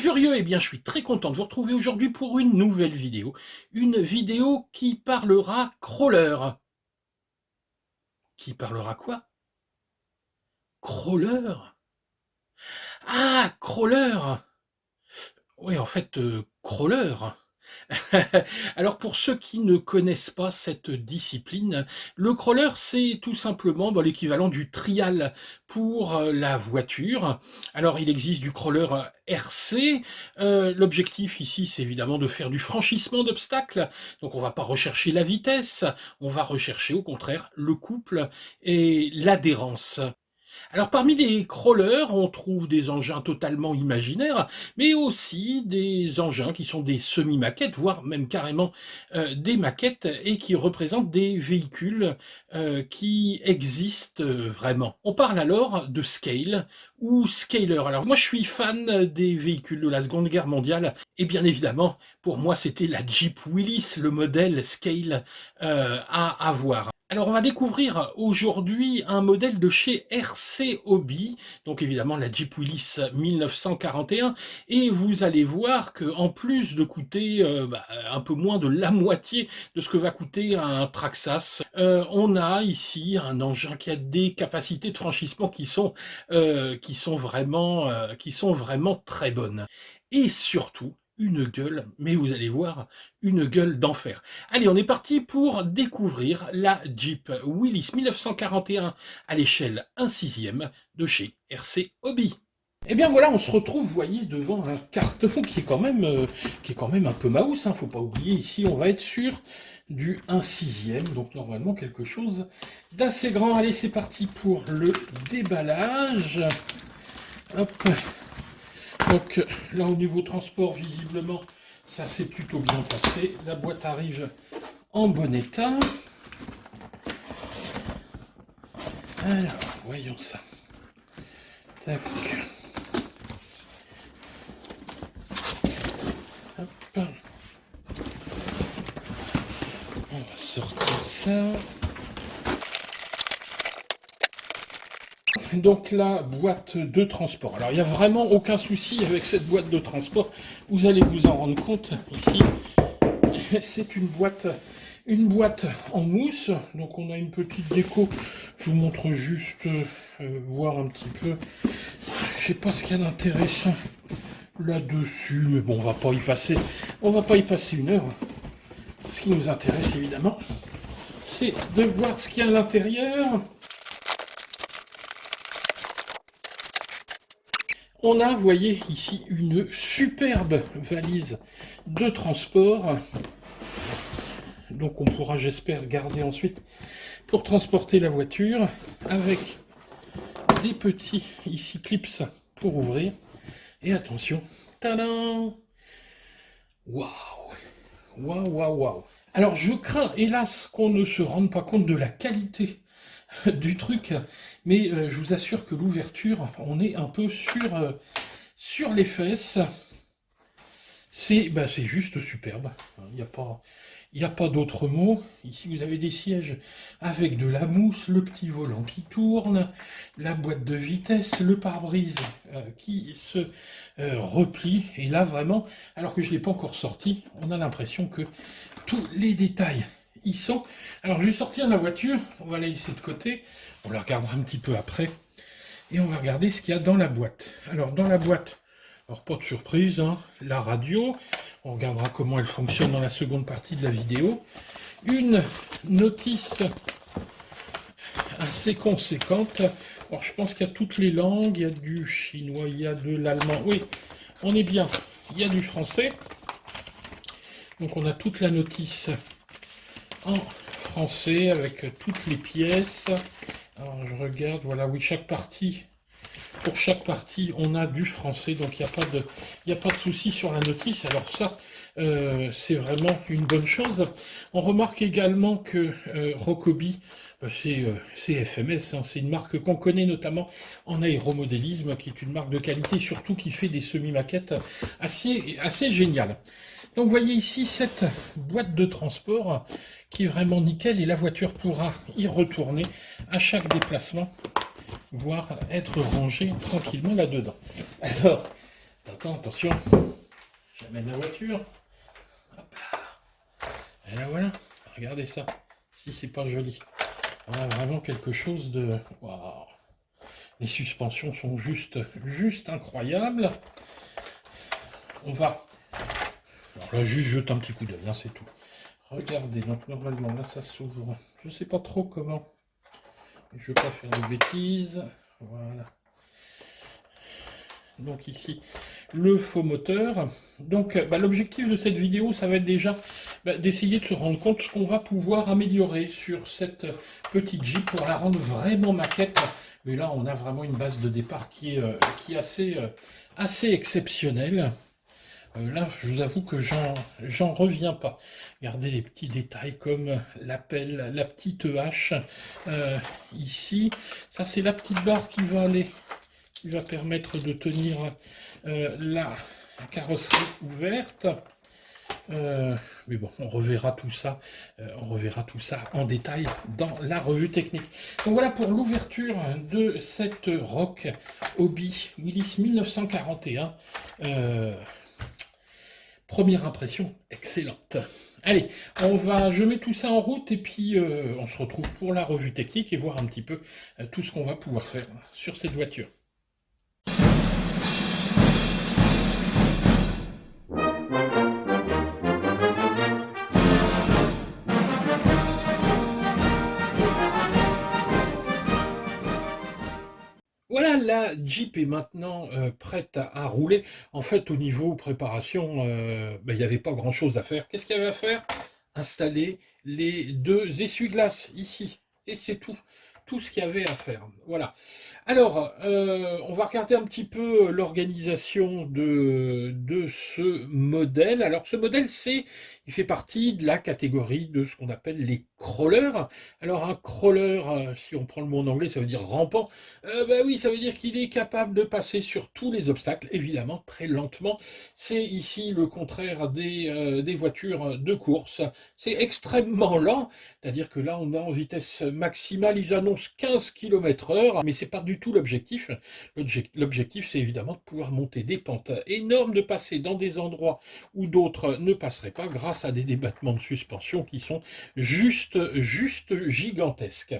Furieux, eh bien je suis très content de vous retrouver aujourd'hui pour une nouvelle vidéo. Une vidéo qui parlera crawler. Qui parlera quoi? Crawler? Ah, crawler! Oui, en fait, crawler. Alors pour ceux qui ne connaissent pas cette discipline, le crawler c'est tout simplement l'équivalent du trial pour la voiture. Alors il existe du crawler RC, l'objectif ici c'est évidemment de faire du franchissement d'obstacles, donc on va pas rechercher la vitesse, on va rechercher au contraire le couple et l'adhérence. Alors parmi les crawlers, on trouve des engins totalement imaginaires, mais aussi des engins qui sont des semi-maquettes, voire même carrément des maquettes, et qui représentent des véhicules qui existent vraiment. On parle alors de scale ou scaler. Alors moi je suis fan des véhicules de la Seconde Guerre mondiale, et bien évidemment, pour moi c'était la Jeep Willys, le modèle scale à avoir. Alors on va découvrir aujourd'hui un modèle de chez RC Hobby, donc évidemment la Jeep Willys 1941, et vous allez voir que en plus de coûter un peu moins de la moitié de ce que va coûter un Traxxas, on a ici un engin qui a des capacités de franchissement qui sont vraiment très bonnes. Et surtout, une gueule, mais vous allez voir, une gueule d'enfer. Allez, on est parti pour découvrir la Jeep Willys 1941 à l'échelle 1/6 de chez RC Hobby. Et bien voilà, on se retrouve, vous voyez, devant un carton qui est quand même un peu mouse, hein, faut pas oublier, ici on va être sur du 1/6, donc normalement quelque chose d'assez grand. Allez, c'est parti pour le déballage. Hop. Donc là au niveau transport, visiblement, ça s'est plutôt bien passé. La boîte arrive en bon état. Alors, voyons ça. Tac. Hop. On va sortir ça. Donc la boîte de transport. Alors il n'y a vraiment aucun souci avec cette boîte de transport. Vous allez vous en rendre compte ici. C'est une boîte en mousse. Donc on a une petite déco. Je vous montre juste voir un petit peu. Je sais pas ce qu'il y a d'intéressant là-dessus, mais bon, on va pas y passer une heure. Ce qui nous intéresse évidemment, c'est de voir ce qu'il y a à l'intérieur. On a, vous voyez, ici une superbe valise de transport. Donc on pourra, j'espère, garder ensuite pour transporter la voiture, avec des petits, ici, clips pour ouvrir. Et attention, tadam! Waouh! Waouh, waouh, waouh! Alors je crains, hélas, qu'on ne se rende pas compte de la qualité du truc, mais je vous assure que l'ouverture, on est un peu sur les fesses. C'est juste superbe, il n'y a pas d'autre mot. Ici vous avez des sièges avec de la mousse, le petit volant qui tourne, la boîte de vitesse, le pare-brise qui se replie, et là vraiment, alors que je ne l'ai pas encore sorti, on a l'impression que tous les détails y sont. Alors je vais sortir la voiture, on va la laisser de côté, on la regardera un petit peu après, et on va regarder ce qu'il y a dans la boîte. Alors dans la boîte, alors pas de surprise, hein, la radio, on regardera comment elle fonctionne dans la seconde partie de la vidéo. Une notice assez conséquente. Alors je pense qu'il y a toutes les langues, il y a du chinois, il y a de l'allemand, oui, on est bien, il y a du français. Donc on a toute la notice en français avec toutes les pièces. Alors je regarde, voilà, oui, pour chaque partie, on a du français, donc il n'y a pas de souci sur la notice. Alors ça, c'est vraiment une bonne chose. On remarque également que Rocobie, c'est FMS, hein, c'est une marque qu'on connaît notamment en aéromodélisme, qui est une marque de qualité, surtout qui fait des semi-maquettes assez géniales. Donc vous voyez ici cette boîte de transport qui est vraiment nickel, et la voiture pourra y retourner à chaque déplacement, voire être rangée tranquillement là-dedans. Alors, Attends, attention, j'amène la voiture. Hop. Et là voilà, regardez ça. Si c'est pas joli. On a vraiment quelque chose de... Waouh. Les suspensions sont juste incroyables. On va... Alors là, juste jeter un petit coup d'œil, hein, c'est tout. Regardez, donc normalement, là, ça s'ouvre. Je sais pas trop comment. Je ne veux pas faire de bêtises. Voilà. Donc ici, le faux moteur. Donc l'objectif de cette vidéo, ça va être déjà d'essayer de se rendre compte ce qu'on va pouvoir améliorer sur cette petite Jeep pour la rendre vraiment maquette. Mais là, on a vraiment une base de départ qui est assez exceptionnelle. Là, je vous avoue que j'en reviens pas. Regardez les petits détails comme la pelle, la petite hache ici. Ça, c'est la petite barre qui va permettre de tenir la carrosserie ouverte. Mais bon, on reverra tout ça en détail dans la revue technique. Donc voilà pour l'ouverture de cette Rock Hobby Willys 1941. Première impression excellente. Allez, je mets tout ça en route et puis on se retrouve pour la revue technique et voir un petit peu tout ce qu'on va pouvoir faire sur cette voiture. Voilà, la Jeep est maintenant prête à rouler. En fait, au niveau préparation, il n'y avait pas grand-chose à faire. Qu'est-ce qu'il y avait à faire? Installer les deux essuie-glaces ici. Et c'est tout. Tout ce qu'il y avait à faire. Voilà. Alors, on va regarder un petit peu l'organisation de ce modèle. Alors, ce modèle, il fait partie de la catégorie de ce qu'on appelle les crawlers. Alors, un crawler, si on prend le mot en anglais, ça veut dire rampant. Oui, ça veut dire qu'il est capable de passer sur tous les obstacles, évidemment, très lentement. C'est ici le contraire des voitures de course. C'est extrêmement lent, c'est-à-dire que là, on est en vitesse maximale. Ils annoncent 15 km/h, mais c'est pas du tout l'objectif. L'objectif, c'est évidemment de pouvoir monter des pentes énormes, de passer dans des endroits où d'autres ne passeraient pas grâce à des débattements de suspension qui sont juste gigantesques.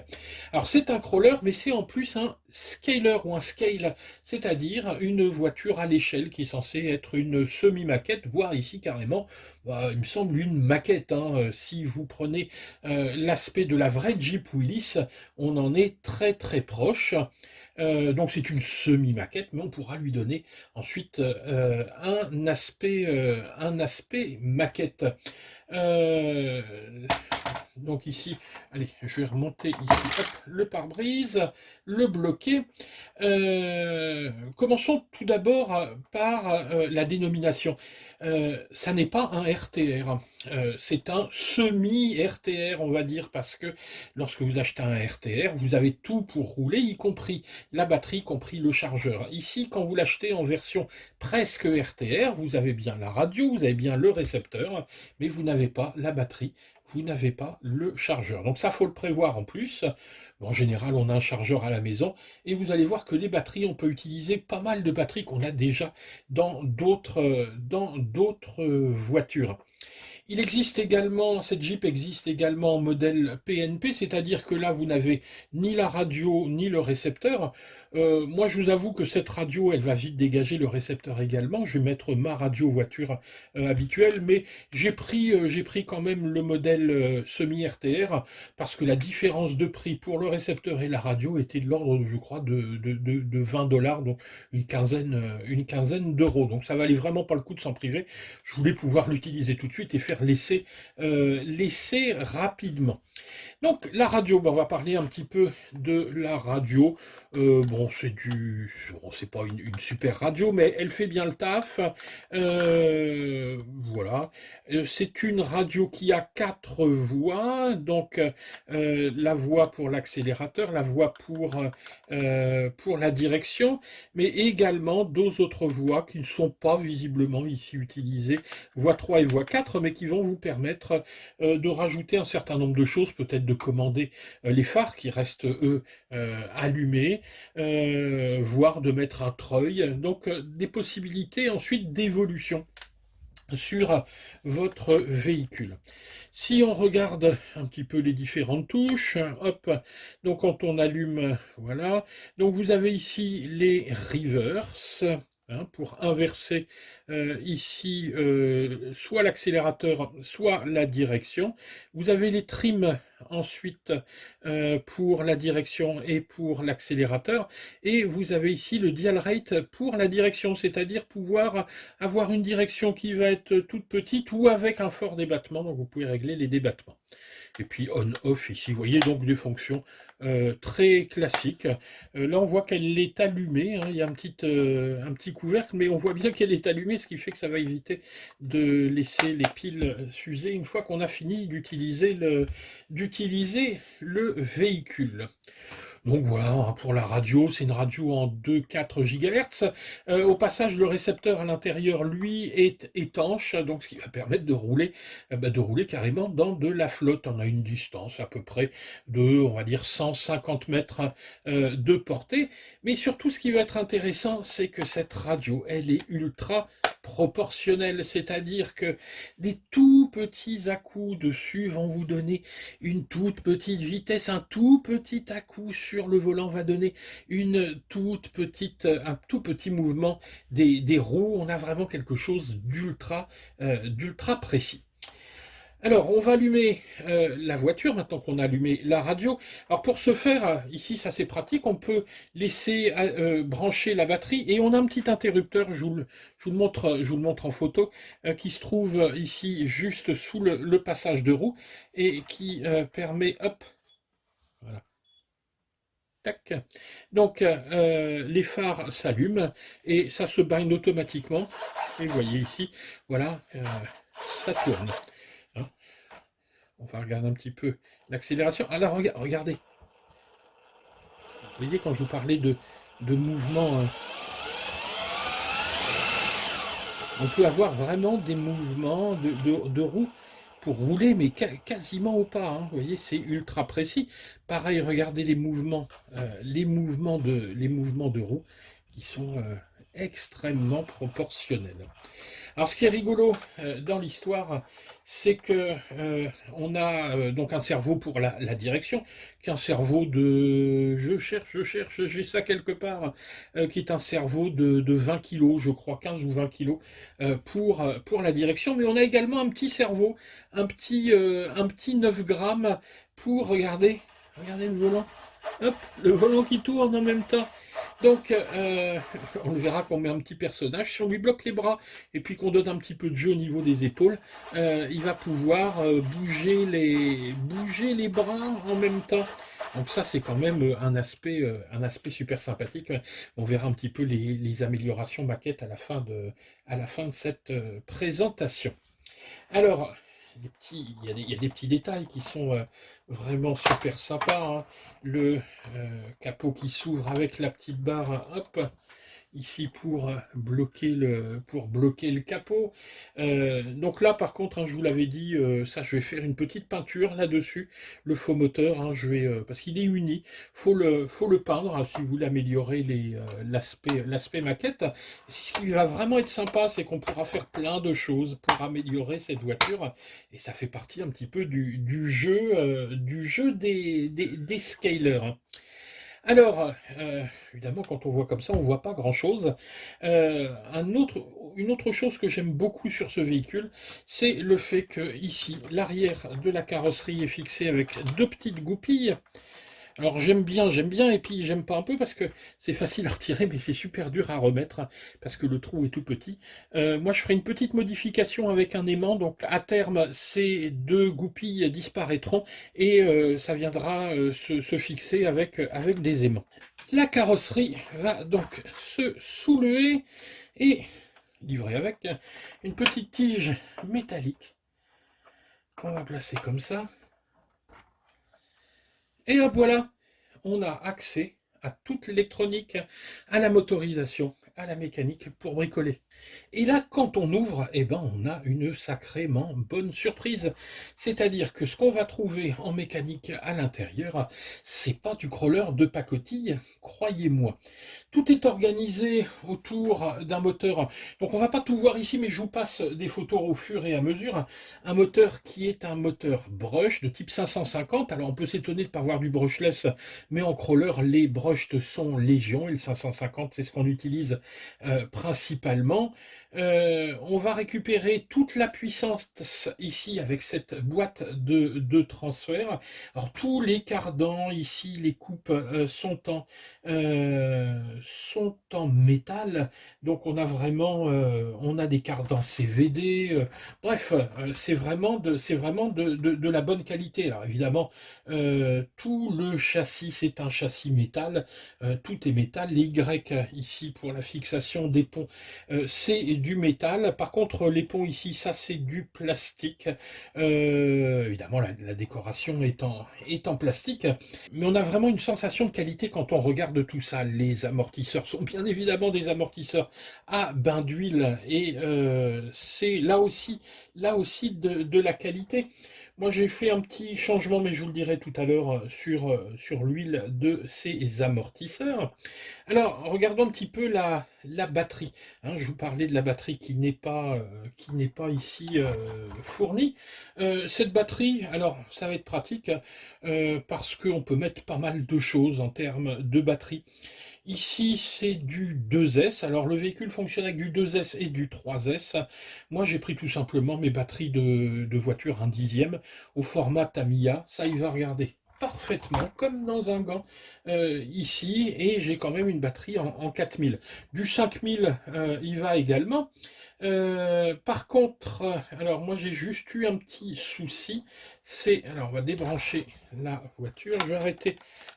Alors c'est un crawler, mais c'est en plus un scaler ou un scale, c'est-à-dire une voiture à l'échelle qui est censée être une semi-maquette, voire ici carrément, il me semble une maquette. Si vous prenez l'aspect de la vraie Jeep Willys, on en est très proche. Donc c'est une semi-maquette, mais on pourra lui donner ensuite un aspect maquette. Donc ici, allez, je vais remonter ici, hop, le pare-brise, le bloquer. Commençons tout d'abord par la dénomination. Ça n'est pas un RTR, c'est un semi-RTR, on va dire, parce que lorsque vous achetez un RTR, vous avez tout pour rouler, y compris la batterie, y compris le chargeur. Ici, quand vous l'achetez en version presque RTR, vous avez bien la radio, vous avez bien le récepteur, mais vous n'avez pas la batterie, vous n'avez pas le chargeur. Donc ça, faut le prévoir en plus. En général, on a un chargeur à la maison et vous allez voir que les batteries, on peut utiliser pas mal de batteries qu'on a déjà dans d'autres voitures. Il existe également, cette Jeep existe également en modèle PNP, c'est-à-dire que là, vous n'avez ni la radio ni le récepteur. Moi, je vous avoue que cette radio, elle va vite dégager le récepteur également. Je vais mettre ma radio voiture habituelle, mais j'ai pris quand même le modèle semi-RTR parce que la différence de prix pour le récepteur et la radio était de l'ordre, je crois, de 20 $, donc une quinzaine d'euros. Donc ça valait vraiment pas le coup de s'en priver. Je voulais pouvoir l'utiliser tout de suite et faire l'essai rapidement. Donc la radio, on va parler un petit peu de la radio. C'est pas une super radio, mais elle fait bien le taf. Voilà. C'est une radio qui a 4 voies, donc la voie pour l'accélérateur, la voie pour la direction, mais également 2 autres voies qui ne sont pas visiblement ici utilisées, voie 3 et voie 4, mais qui vont vous permettre de rajouter un certain nombre de choses chose peut-être de commander les phares qui restent, eux, allumés, voire de mettre un treuil. Donc, des possibilités ensuite d'évolution sur votre véhicule. Si on regarde un petit peu les différentes touches, hop, donc quand on allume, voilà, donc vous avez ici les reverse, hein, pour inverser ici soit l'accélérateur, soit la direction. Vous avez les trim ensuite pour la direction et pour l'accélérateur, et vous avez ici le dial rate pour la direction, c'est-à-dire pouvoir avoir une direction qui va être toute petite ou avec un fort débattement, donc vous pouvez régler les débattements. Et puis on-off ici, vous voyez donc des fonctions très classiques. Là on voit qu'elle est allumée, hein, il y a un petit couvercle, mais on voit bien qu'elle est allumée, ce qui fait que ça va éviter de laisser les piles s'user une fois qu'on a fini d'utiliser le véhicule. Donc voilà, hein, pour la radio, c'est une radio en 2,4 GHz. Au passage, le récepteur à l'intérieur, lui, est étanche, donc ce qui va permettre de rouler carrément dans de la flotte. On a une distance à peu près de, on va dire, 150 mètres de portée. Mais surtout, ce qui va être intéressant, c'est que cette radio, elle est ultra proportionnelle, c'est-à-dire que des tout petits à-coups dessus vont vous donner une toute petite vitesse, un tout petit à-coup sur le volant va donner un tout petit mouvement des roues. On a vraiment quelque chose d'ultra précis. Alors, on va allumer la voiture maintenant qu'on a allumé la radio. Alors, pour ce faire, ici, ça c'est pratique, on peut laisser brancher la batterie et on a un petit interrupteur, je vous le montre en photo, qui se trouve ici juste sous le passage de roue et qui permet, hop, voilà, tac. Donc, les phares s'allument et ça se bind automatiquement. Et vous voyez ici, voilà, ça tourne. Hein. On va regarder un petit peu l'accélération. Alors, regardez. Vous voyez, quand je vous parlais de mouvement, on peut avoir vraiment des mouvements de roue pour rouler, mais quasiment au pas. Hein. Vous voyez, c'est ultra précis. Pareil, regardez les mouvements de roue qui sont extrêmement proportionnels. Alors, ce qui est rigolo dans l'histoire, c'est que on a donc un cerveau pour la direction, qui est un cerveau je cherche, j'ai ça quelque part, qui est un cerveau de 20 kilos, je crois, 15 ou 20 kilos, pour la direction. Mais on a également un petit cerveau, un petit 9 grammes pour, regardez le volant. Hop, le volant qui tourne en même temps. Donc, on le verra qu'on met un petit personnage. Si on lui bloque les bras et puis qu'on donne un petit peu de jeu au niveau des épaules, il va pouvoir bouger les bras en même temps. Donc ça, c'est quand même un aspect super sympathique. On verra un petit peu les améliorations maquettes à la fin de cette présentation. Alors, il y a des petits détails qui sont vraiment super sympas. Hein. Le capot qui s'ouvre avec la petite barre, hop, ici pour bloquer le capot. Donc là, par contre, hein, je vous l'avais dit, ça, je vais faire une petite peinture là-dessus, le faux moteur, hein, parce qu'il est uni, faut le peindre hein, si vous voulez améliorer l'aspect maquette. Ce qui va vraiment être sympa, c'est qu'on pourra faire plein de choses pour améliorer cette voiture, et ça fait partie un petit peu du jeu des scalers. Hein. Alors, évidemment, quand on voit comme ça, on ne voit pas grand-chose. Une autre chose que j'aime beaucoup sur ce véhicule, c'est le fait que ici, l'arrière de la carrosserie est fixé avec deux petites goupilles. Alors j'aime bien, et puis j'aime pas un peu parce que c'est facile à retirer, mais c'est super dur à remettre parce que le trou est tout petit. Moi, je ferai une petite modification avec un aimant, donc à terme, ces deux goupilles disparaîtront et ça viendra se fixer avec des aimants. La carrosserie va donc se soulever et livrer avec une petite tige métallique qu'on va placer comme ça. Et hop, voilà, on a accès à toute l'électronique, à la motorisation, à la mécanique pour bricoler. Et là, quand on ouvre, eh ben, on a une sacrément bonne surprise. C'est-à-dire que ce qu'on va trouver en mécanique à l'intérieur, c'est pas du crawler de pacotille, croyez-moi. Tout est organisé autour d'un moteur. Donc on va pas tout voir ici, mais je vous passe des photos au fur et à mesure. Un moteur qui est un moteur brush de type 550. Alors on peut s'étonner de ne pas voir du brushless, mais en crawler, les brushed sont légion. Et le 550, c'est ce qu'on utilise principalement. On va récupérer toute la puissance ici avec cette boîte de transfert. Alors tous les cardans ici, les coupes sont en métal, donc on a vraiment on a des cardans CVD, bref, c'est vraiment de la bonne qualité. Alors évidemment, tout le châssis c'est un châssis métal, tout est métal. Les Y ici pour la fixation des ponts, c'est du métal. Par contre, les ponts ici, ça c'est du plastique. Évidemment, la décoration est en plastique, mais on a vraiment une sensation de qualité quand on regarde tout ça. Les amortisseurs sont bien évidemment des amortisseurs à bain d'huile et c'est là aussi de la qualité. Moi, j'ai fait un petit changement, mais je vous le dirai tout à l'heure sur l'huile de ces amortisseurs. Alors, regardons un petit peu la batterie. Hein, je vous parlais de la batterie qui n'est pas ici fournie. Cette batterie, alors ça va être pratique parce qu'on peut mettre pas mal de choses en termes de batterie. Ici, c'est du 2S. Alors, le véhicule fonctionne avec du 2S et du 3S. Moi, j'ai pris tout simplement mes batteries de voiture 1/10 au format Tamiya. Ça, il va regarder parfaitement, comme dans un gant ici. Et j'ai quand même une batterie en 4000. Du 5000, il va également. Par contre, alors moi, j'ai juste eu un petit souci. Alors, on va débrancher la voiture.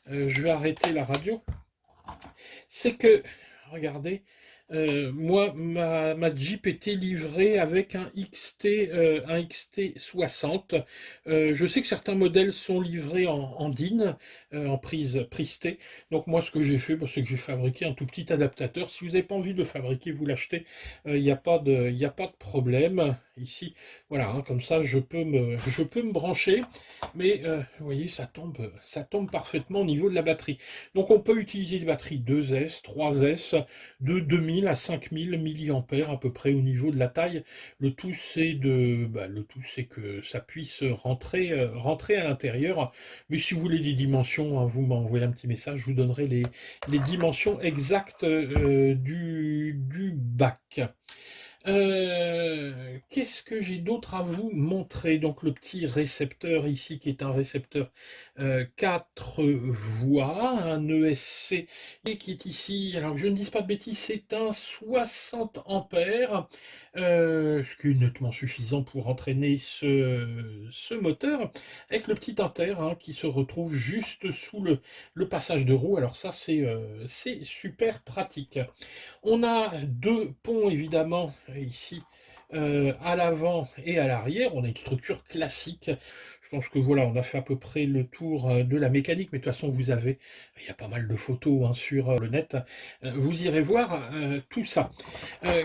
Je vais arrêter la radio. C'est que, regardez, moi, ma Jeep était livrée avec un XT 60. Je sais que certains modèles sont livrés en DIN, en prise T. Donc moi, ce que j'ai fait, bah, c'est que j'ai fabriqué un tout petit adaptateur. Si vous n'avez pas envie de le fabriquer, vous l'achetez. Il n'y a pas de problème. Ici, voilà, hein, comme ça, je peux me brancher. Mais vous voyez, ça tombe parfaitement au niveau de la batterie. Donc on peut utiliser des batteries 2S, 3S, de 2000 à 5000 milliampères à peu près au niveau de la taille. Le tout c'est que ça puisse rentrer à l'intérieur. Mais si vous voulez des dimensions, hein, vous m'envoyez un petit message, je vous donnerai les dimensions exactes du bac. Qu'est-ce que j'ai d'autre à vous montrer? Donc le petit récepteur ici qui est un récepteur 4 voies, un ESC et qui est ici, alors que je ne dise pas de bêtises, c'est un 60 ampères, ce qui est nettement suffisant pour entraîner ce moteur, avec le petit inter hein, qui se retrouve juste sous le passage de roue. Alors ça c'est super pratique. On a deux ponts évidemment ici à l'avant et à l'arrière. On a une structure classique. Je pense que voilà, on a fait à peu près le tour de la mécanique, mais de toute façon il y a pas mal de photos hein, sur le net. Vous irez voir tout ça.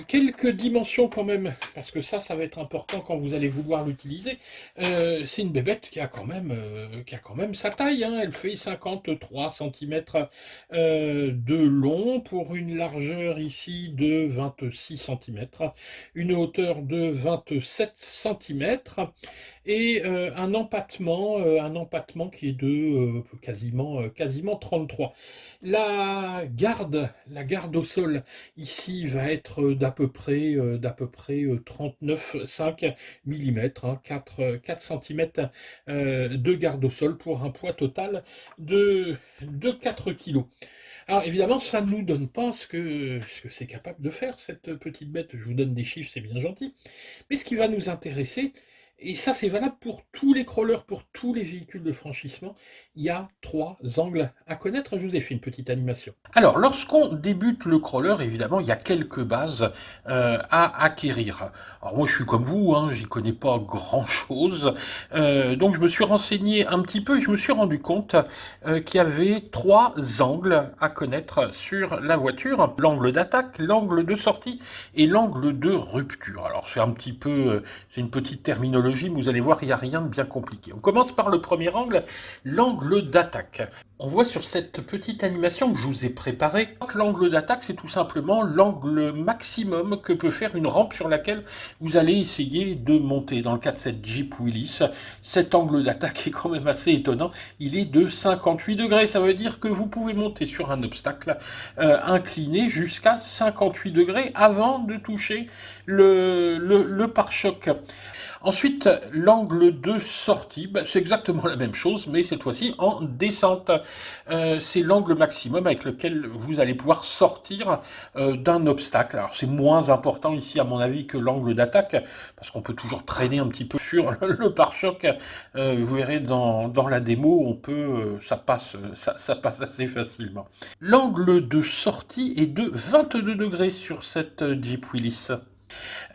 Quelques dimensions quand même, parce que ça va être important quand vous allez vouloir l'utiliser. C'est une bébête qui a quand même sa taille. Hein. Elle fait 53 cm de long pour une largeur ici de 26 cm, une hauteur de 27 cm et un empattement qui est de quasiment 33. La garde au sol ici va être d'à peu près 39,5 mm, hein, 4 cm de garde au sol pour un poids total de 4 kg. Alors évidemment, ça ne nous donne pas ce que c'est capable de faire, cette petite bête. Je vous donne des chiffres, c'est bien gentil. Mais ce qui va nous intéresser, Et ça, c'est valable pour tous les crawlers, pour tous les véhicules de franchissement. Il y a 3 angles à connaître. Je vous ai fait une petite animation. Alors, lorsqu'on débute le crawler, évidemment, il y a quelques bases à acquérir. Alors moi, je suis comme vous, hein, j'y connais pas grand-chose. Donc, je me suis renseigné un petit peu et je me suis rendu compte qu'il y avait 3 angles à connaître sur la voiture. L'angle d'attaque, l'angle de sortie et l'angle de rupture. Alors, c'est un petit peu, c'est une petite terminologie, mais vous allez voir, il n'y a rien de bien compliqué. On commence par le premier angle, l'angle d'attaque. On voit sur cette petite animation que je vous ai préparée, l'angle d'attaque, c'est tout simplement l'angle maximum que peut faire une rampe sur laquelle vous allez essayer de monter. Dans le cas de cette Jeep Willys, cet angle d'attaque est quand même assez étonnant. Il est de 58 degrés. Ça veut dire que vous pouvez monter sur un obstacle incliné jusqu'à 58 degrés avant de toucher le pare-choc. Ensuite, l'angle de sortie, c'est exactement la même chose, mais cette fois-ci en descente. C'est l'angle maximum avec lequel vous allez pouvoir sortir d'un obstacle. Alors c'est moins important ici à mon avis que l'angle d'attaque, parce qu'on peut toujours traîner un petit peu sur le pare-choc. Vous verrez dans la démo, on peut, ça passe assez facilement. L'angle de sortie est de 22 degrés sur cette Jeep Willys.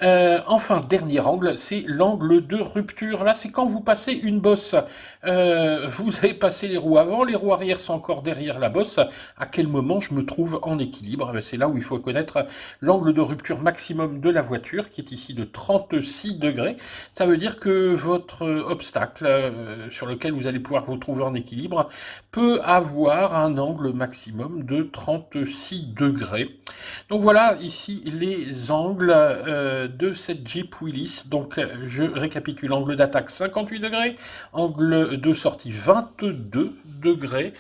Enfin, dernier angle, c'est l'angle de rupture. Là, c'est quand vous passez une bosse. Vous avez passé les roues avant, les roues arrière sont encore derrière la bosse. À quel moment je me trouve en équilibre? C'est là où il faut connaître l'angle de rupture maximum de la voiture, qui est ici de 36 degrés. Ça veut dire que votre obstacle sur lequel vous allez pouvoir vous trouver en équilibre peut avoir un angle maximum de 36 degrés. Donc voilà ici les angles de cette Jeep Willys. Donc je récapitule, angle d'attaque 58 degrés, angle de sortie 22 degrés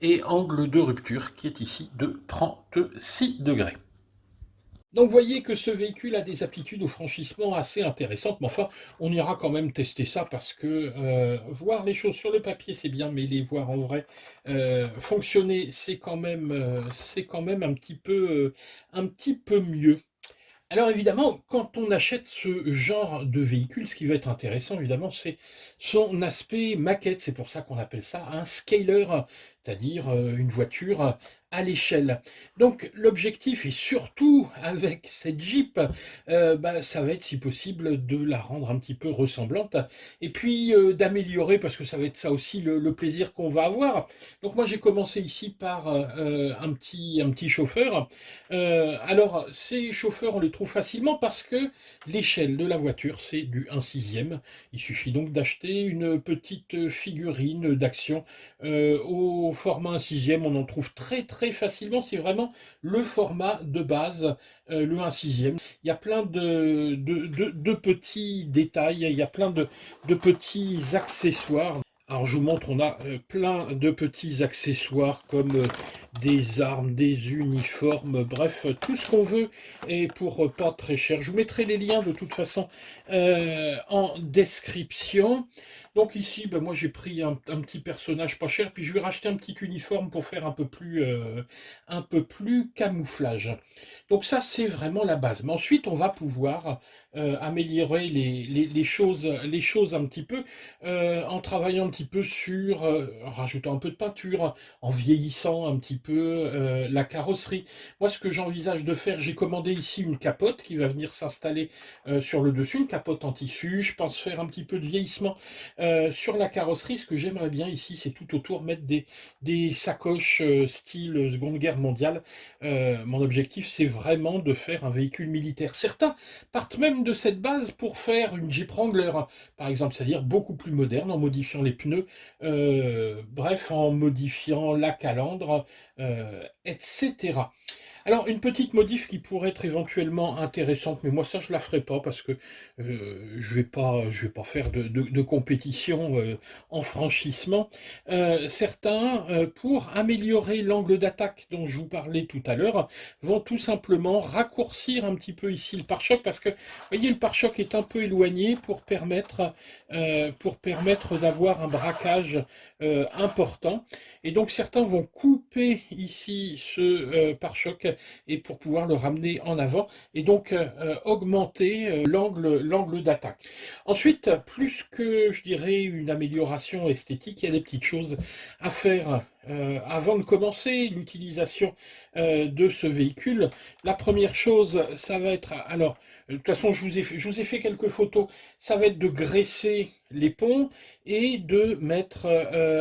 et angle de rupture qui est ici de 36 degrés. Donc vous voyez que ce véhicule a des aptitudes au franchissement assez intéressantes, mais enfin, on ira quand même tester ça parce que voir les choses sur le papier c'est bien, mais les voir en vrai fonctionner c'est quand même un petit peu mieux. Alors évidemment, quand on achète ce genre de véhicule, ce qui va être intéressant évidemment, c'est son aspect maquette. C'est pour ça qu'on appelle ça un scaler, c'est-à-dire une voiture à l'échelle. Donc l'objectif, et surtout avec cette Jeep, ça va être si possible de la rendre un petit peu ressemblante, et puis d'améliorer, parce que ça va être ça aussi le plaisir qu'on va avoir. Donc moi j'ai commencé ici par un petit chauffeur. Alors, ces chauffeurs, on les trouve facilement parce que l'échelle de la voiture, c'est du 1/6. Il suffit donc d'acheter une petite figurine d'action au format 1/6. On en trouve très très facilement. C'est vraiment le format de base, le 1/6. Il y a plein de petits détails, il y a plein de petits accessoires. Alors je vous montre, on a plein de petits accessoires comme des armes, des uniformes, bref, tout ce qu'on veut et pour pas très cher. Je vous mettrai les liens de toute façon en description. Donc ici, moi j'ai pris un petit personnage pas cher, puis je vais racheter un petit uniforme pour faire un peu plus camouflage. Donc ça c'est vraiment la base. Mais ensuite on va pouvoir améliorer les choses un petit peu en travaillant un petit peu sur, rajoutant un peu de peinture, en vieillissant un petit peu la carrosserie. Moi, ce que j'envisage de faire, j'ai commandé ici une capote qui va venir s'installer sur le dessus, une capote en tissu. Je pense faire un petit peu de vieillissement sur la carrosserie. Ce que j'aimerais bien ici, c'est tout autour mettre des sacoches style Seconde Guerre mondiale. Mon objectif, c'est vraiment de faire un véhicule militaire. Certains partent même de cette base pour faire une Jeep Wrangler, par exemple, c'est-à-dire beaucoup plus moderne, en modifiant les pneus, bref, en modifiant la calandre, etc. Alors, une petite modif qui pourrait être éventuellement intéressante, mais moi ça je la ferai pas parce que je vais pas faire de compétition en franchissement. Certains, pour améliorer l'angle d'attaque dont je vous parlais tout à l'heure, vont tout simplement raccourcir un petit peu ici le pare-choc parce que, vous voyez, le pare-choc est un peu éloigné pour permettre d'avoir un braquage important. Et donc certains vont couper ici ce pare-choc et pour pouvoir le ramener en avant et donc augmenter l'angle d'attaque. Ensuite, plus que je dirais une amélioration esthétique, il y a des petites choses à faire avant de commencer l'utilisation de ce véhicule. La première chose, ça va être, alors, de toute façon, je vous ai fait quelques photos, ça va être de graisser les ponts et de mettre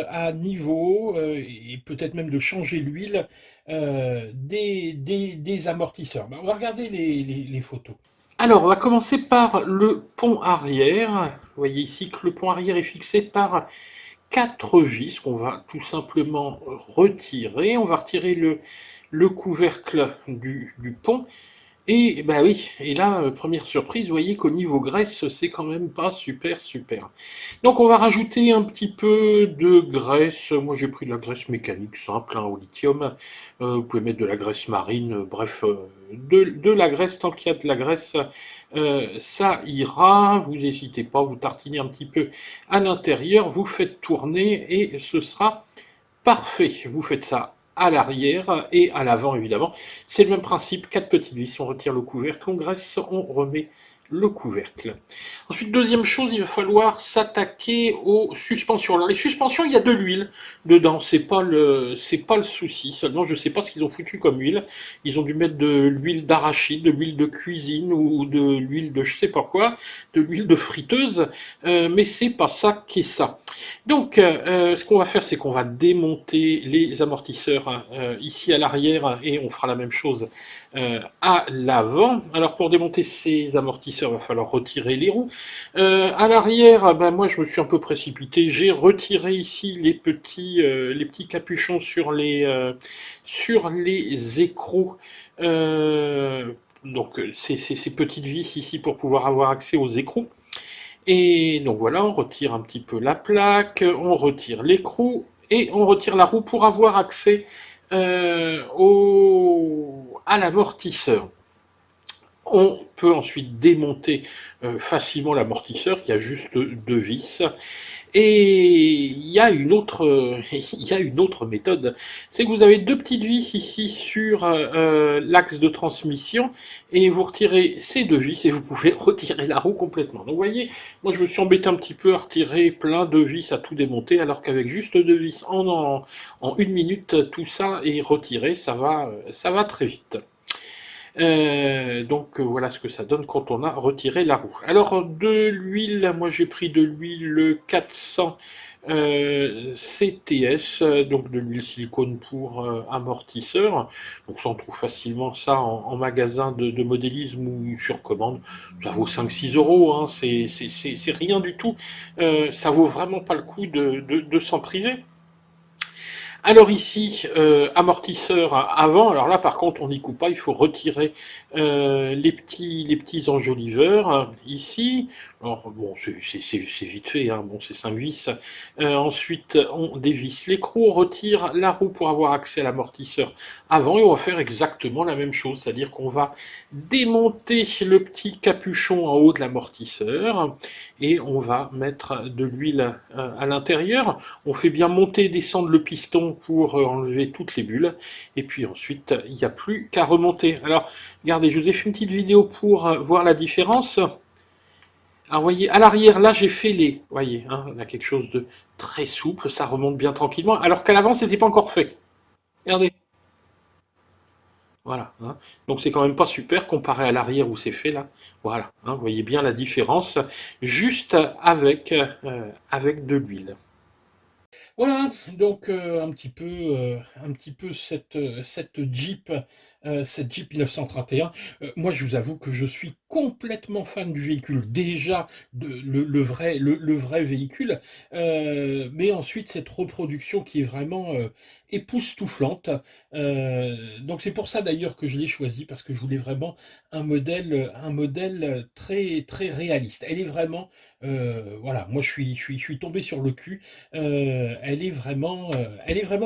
à niveau et peut-être même de changer l'huile des amortisseurs. Ben, on va regarder les photos. Alors, on va commencer par le pont arrière. Vous voyez ici que le pont arrière est fixé par 4 vis qu'on va tout simplement retirer. On va retirer le couvercle du pont. Et bah oui, et là, première surprise, vous voyez qu'au niveau graisse, c'est quand même pas super super. Donc on va rajouter un petit peu de graisse. Moi j'ai pris de la graisse mécanique simple hein, au lithium. Vous pouvez mettre de la graisse marine, bref, de la graisse, tant qu'il y a de la graisse, ça ira. Vous n'hésitez pas, vous tartinez un petit peu à l'intérieur, vous faites tourner et ce sera parfait. Vous faites ça à l'arrière et à l'avant évidemment. C'est le même principe, 4 petites vis, on retire le couvercle, on graisse, on remet le couvercle. Ensuite, deuxième chose, il va falloir s'attaquer aux suspensions. Alors les suspensions, il y a de l'huile dedans, c'est pas le souci. Seulement, je sais pas ce qu'ils ont foutu comme huile. Ils ont dû mettre de l'huile d'arachide, de l'huile de cuisine ou de l'huile de je sais pas quoi, de l'huile de friteuse, mais c'est pas ça qui est ça. Donc, ce qu'on va faire, c'est qu'on va démonter les amortisseurs ici à l'arrière et on fera la même chose à l'avant. Alors, pour démonter ces amortisseurs, il va falloir retirer les roues. À l'arrière, ben, moi, je me suis un peu précipité. J'ai retiré ici les petits capuchons sur les écrous. Donc, ces petites vis ici pour pouvoir avoir accès aux écrous. Et donc voilà, on retire un petit peu la plaque, on retire l'écrou et on retire la roue pour avoir accès à l'amortisseur. On peut ensuite démonter facilement l'amortisseur, il y a juste 2 vis. Et il y a une autre méthode, c'est que vous avez 2 petites vis ici sur l'axe de transmission et vous retirez ces 2 vis et vous pouvez retirer la roue complètement. Donc vous voyez, moi je me suis embêté un petit peu à retirer plein de vis à tout démonter alors qu'avec juste 2 vis en 1 minute tout ça est retiré, ça va très vite. Donc voilà ce que ça donne quand on a retiré la roue. Alors de l'huile, moi j'ai pris de l'huile 400 CTS, donc de l'huile silicone pour amortisseur. Donc ça on trouve facilement ça en magasin de modélisme ou sur commande. Ça vaut 5-6 euros, hein, c'est rien du tout. Ça vaut vraiment pas le coup de s'en priver. Alors ici, amortisseur avant, alors là par contre on n'y coupe pas, il faut retirer les petits enjoliveurs ici. Alors bon, c'est vite fait, hein, bon c'est 5 vis. Ensuite on dévisse l'écrou, on retire la roue pour avoir accès à l'amortisseur avant et on va faire exactement la même chose, c'est-à-dire qu'on va démonter le petit capuchon en haut de l'amortisseur et on va mettre de l'huile à l'intérieur. On fait bien monter et descendre le piston pour enlever toutes les bulles. Et puis ensuite, il n'y a plus qu'à remonter. Alors, regardez, je vous ai fait une petite vidéo pour voir la différence. Alors, voyez, à l'arrière, là, j'ai fait les... voyez, hein, on a quelque chose de très souple, ça remonte bien tranquillement, alors qu'à l'avant, c'était pas encore fait. Regardez, voilà. Hein. Donc, c'est quand même pas super comparé à l'arrière où c'est fait, là. Voilà, hein, vous voyez bien la différence, juste avec de l'huile. Voilà, donc un petit peu cette Jeep 1931. Moi, je vous avoue que je suis complètement fan du véhicule. Déjà, le vrai véhicule, mais ensuite cette reproduction qui est vraiment époustouflante. Donc c'est pour ça d'ailleurs que je l'ai choisi parce que je voulais vraiment un modèle très très réaliste. Elle est vraiment, voilà, moi je suis tombé sur le cul. Elle est vraiment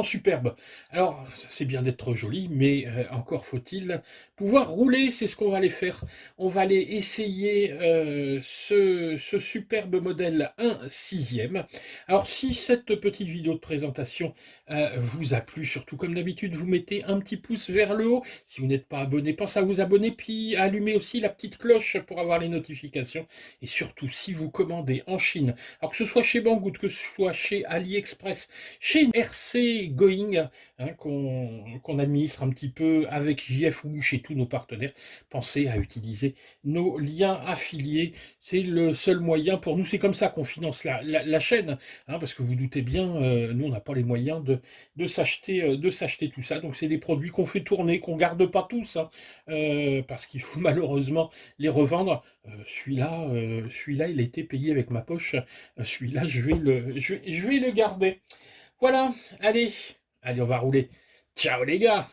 superbe. Alors, c'est bien d'être jolie, mais encore faut-il pouvoir rouler, c'est ce qu'on va aller faire. On va aller essayer ce superbe modèle 1/6. Alors si cette petite vidéo de présentation vous a plu, surtout comme d'habitude, vous mettez un petit pouce vers le haut. Si vous n'êtes pas abonné, pensez à vous abonner, puis à allumer aussi la petite cloche pour avoir les notifications. Et surtout, si vous commandez en Chine, alors que ce soit chez Banggood, que ce soit chez AliExpress, chez RC Going, hein, qu'on administre un petit peu avec JF ou chez tous nos partenaires, pensez à utiliser nos liens affiliés. C'est le seul moyen pour nous. C'est comme ça qu'on finance la chaîne, hein, parce que vous doutez bien, nous, on n'a pas les moyens de s'acheter tout ça. Donc, c'est des produits qu'on fait tourner, qu'on garde pas tous, hein, parce qu'il faut malheureusement les revendre. Celui-là, il a été payé avec ma poche. Celui-là, je vais le garder. Voilà, allez, on va rouler. Ciao les gars!